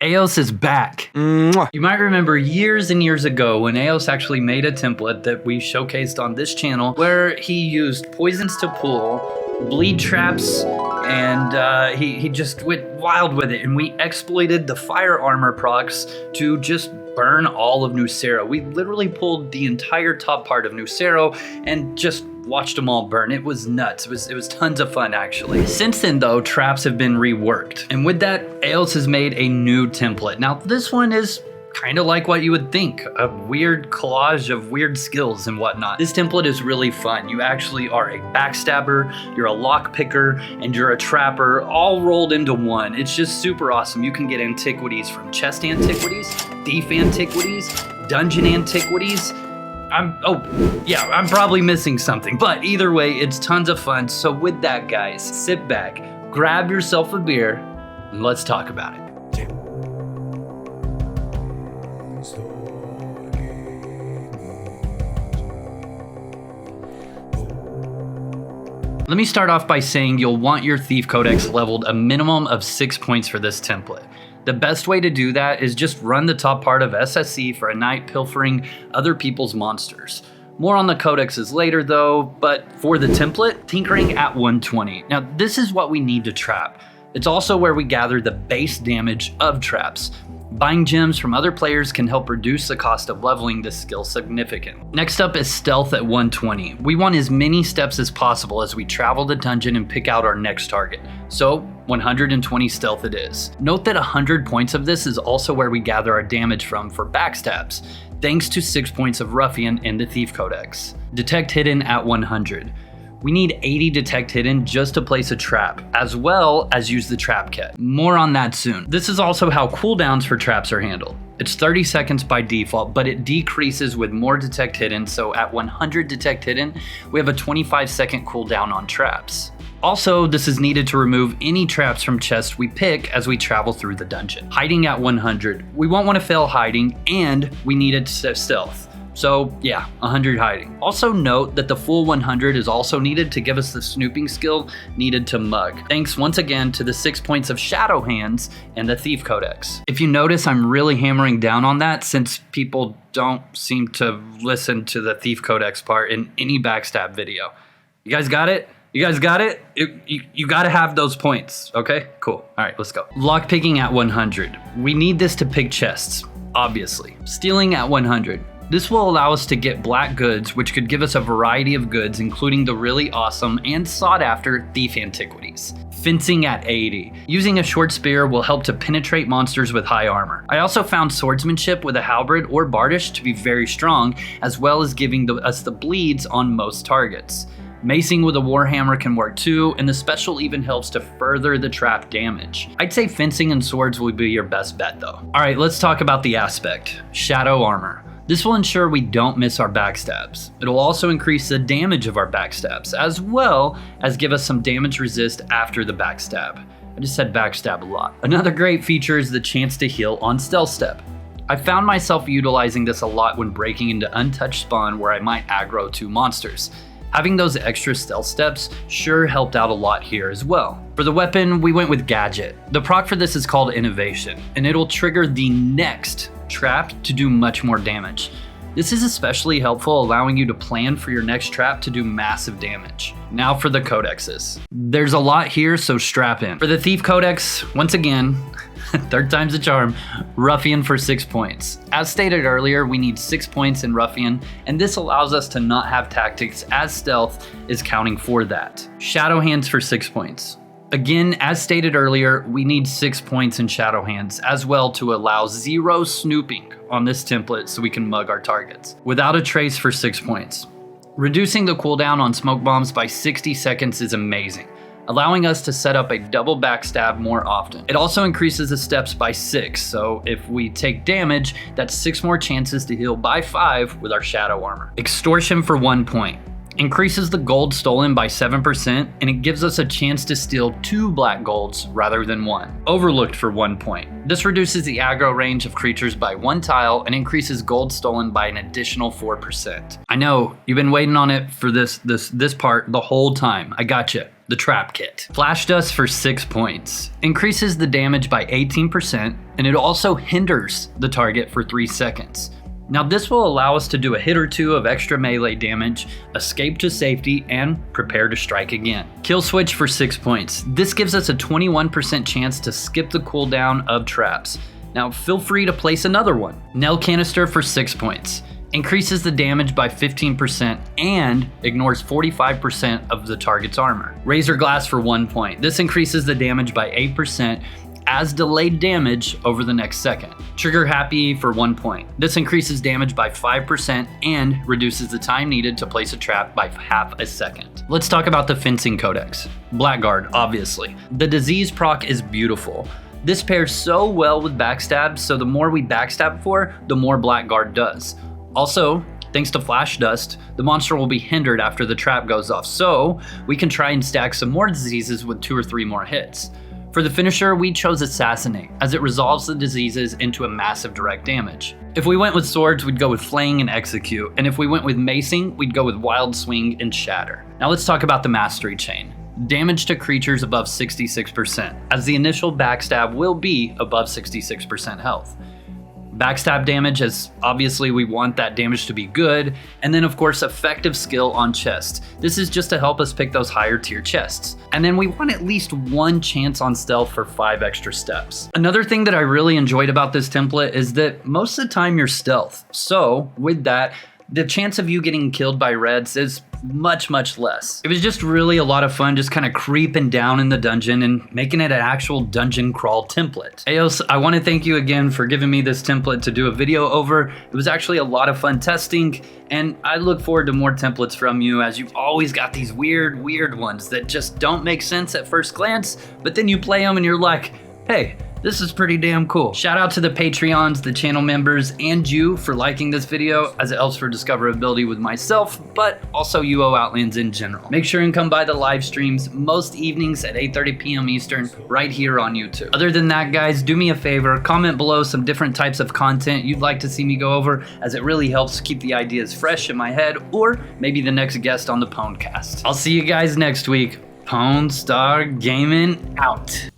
Eaos is back. Mwah. You might remember years and years ago when Eaos actually made a template that we showcased on this channel where he used poisons to pull, bleed traps, and he just went wild with it. And we exploited the fire armor procs to just burn all of Nucero. We literally pulled the entire top part of Nucero and just watched them all burn. It was nuts. It was tons of fun, actually. Since then, though, traps have been reworked. And with that, Eaos has made a new template. Now, this one is kind of like what you would think, a weird collage of weird skills and whatnot. This template is really fun. You actually are a backstabber, you're a lockpicker, and you're a trapper, all rolled into one. It's just super awesome. You can get antiquities from chest antiquities, thief antiquities, dungeon antiquities. I'm probably missing something, but either way, it's tons of fun. So with that, guys, sit back, grab yourself a beer, and let's talk about it. Let me start off by saying you'll want your Thief Codex leveled a minimum of 6 points for this template. The best way to do that is just run the top part of SSC for a night pilfering other people's monsters. More on the codexes later though, but for the template, tinkering at 120. Now this is what we need to trap. It's also where we gather the base damage of traps. Buying gems from other players can help reduce the cost of leveling this skill significantly. Next up is stealth at 120. We want as many steps as possible as we travel the dungeon and pick out our next target. So 120 stealth it is. Note that 100 points of this is also where we gather our damage from for backstabs, thanks to 6 points of ruffian in the Thief Codex. Detect hidden at 100. We need 80 detect hidden just to place a trap, as well as use the trap kit. More on that soon. This is also how cooldowns for traps are handled. It's 30 seconds by default, but it decreases with more detect hidden, so at 100 detect hidden, we have a 25-second cooldown on traps. Also, this is needed to remove any traps from chests we pick as we travel through the dungeon. Hiding at 100. We won't want to fail hiding, and we needed stealth. So yeah, 100 hiding. Also note that the full 100 is also needed to give us the snooping skill needed to mug. Thanks once again to the 6 points of Shadow Hands and the Thief Codex. If you notice, I'm really hammering down on that since people don't seem to listen to the Thief Codex part in any backstab video. You guys got it? You guys got it? You gotta have those points, okay? Cool, all right, let's go. Lockpicking at 100. We need this to pick chests, obviously. Stealing at 100. This will allow us to get black goods, which could give us a variety of goods, including the really awesome and sought-after thief antiquities. Fencing at 80. Using a short spear will help to penetrate monsters with high armor. I also found swordsmanship with a halberd or bardish to be very strong, as well as giving us the bleeds on most targets. Macing with a warhammer can work too, and the special even helps to further the trap damage. I'd say fencing and swords will be your best bet though. Alright, let's talk about the aspect. Shadow armor. This will ensure we don't miss our backstabs. It'll also increase the damage of our backstabs, as well as give us some damage resist after the backstab. I just said backstab a lot. Another great feature is the chance to heal on stealth step. I found myself utilizing this a lot when breaking into untouched spawn where I might aggro 2 monsters. Having those extra stealth steps sure helped out a lot here as well. For the weapon, we went with Gadget. The proc for this is called Innovation, and it'll trigger the next trap to do much more damage. This is especially helpful, allowing you to plan for your next trap to do massive damage. Now for the codexes. There's a lot here, so strap in. For the Thief Codex, once again, third time's the charm, Ruffian for 6 points. As stated earlier, we need 6 points in Ruffian, and this allows us to not have tactics as stealth is counting for that. Shadow Hands for 6 points. Again, as stated earlier, we need 6 points in Shadow Hands as well to allow 0 snooping on this template so we can mug our targets. Without a Trace for 6 points. Reducing the cooldown on smoke bombs by 60 seconds is amazing, allowing us to set up a double backstab more often. It also increases the steps by 6, so if we take damage, that's 6 more chances to heal by 5 with our Shadow Armor. Extortion for 1 point. increases the gold stolen by 7%, and it gives us a chance to steal 2 black golds rather than 1. Overlooked for 1 point. This reduces the aggro range of creatures by 1 tile and increases gold stolen by an additional 4%. I know, you've been waiting on it for this part the whole time. I gotcha. The Trap Kit. Flash Dust for 6 points. Increases the damage by 18%, and it also hinders the target for 3 seconds. Now this will allow us to do a hit or 2 of extra melee damage, escape to safety, and prepare to strike again. Kill Switch for 6 points. This gives us a 21% chance to skip the cooldown of traps. Now feel free to place another one. Nail Canister for 6 points. Increases the damage by 15% and ignores 45% of the target's armor. Razor Glass for 1 point. This increases the damage by 8% as delayed damage over the next second. Trigger Happy for 1 point. This increases damage by 5% and reduces the time needed to place a trap by half a second. Let's talk about the Fencing Codex. Blackguard, obviously. The disease proc is beautiful. This pairs so well with Backstab, so the more we backstab for, the more Blackguard does. Also, thanks to Flash Dust, the monster will be hindered after the trap goes off, so we can try and stack some more diseases with 2 or 3 more hits. For the finisher, we chose Assassinate, as it resolves the diseases into a massive direct damage. If we went with swords, we'd go with Flaying and Execute, and if we went with Macing, we'd go with Wild Swing and Shatter. Now let's talk about the Mastery Chain. Damage to creatures above 66%, as the initial backstab will be above 66% health. Backstab damage, as obviously we want that damage to be good, and then of course effective skill on chest. This is just to help us pick those higher tier chests. And then we want at least 1 chance on stealth for 5 extra steps. Another thing that I really enjoyed about this template is that most of the time you're stealth. So with that, the chance of you getting killed by reds is much less. It was just really a lot of fun just kind of creeping down in the dungeon and making it an actual dungeon crawl template. Eaos, I want to thank you again for giving me this template to do a video over. It was actually a lot of fun testing, and I look forward to more templates from you, as you've always got these weird ones that just don't make sense at first glance, but then you play them and you're like, hey, this is pretty damn cool. Shout out to the Patreons, the channel members, and you for liking this video, as it helps for discoverability with myself, but also UO Outlands in general. Make sure and come by the live streams most evenings at 8:30 p.m. Eastern, right here on YouTube. Other than that, guys, do me a favor, comment below some different types of content you'd like to see me go over, as it really helps keep the ideas fresh in my head, or maybe the next guest on the Pwnecast. I'll see you guys next week. Pwn Star Gaming out.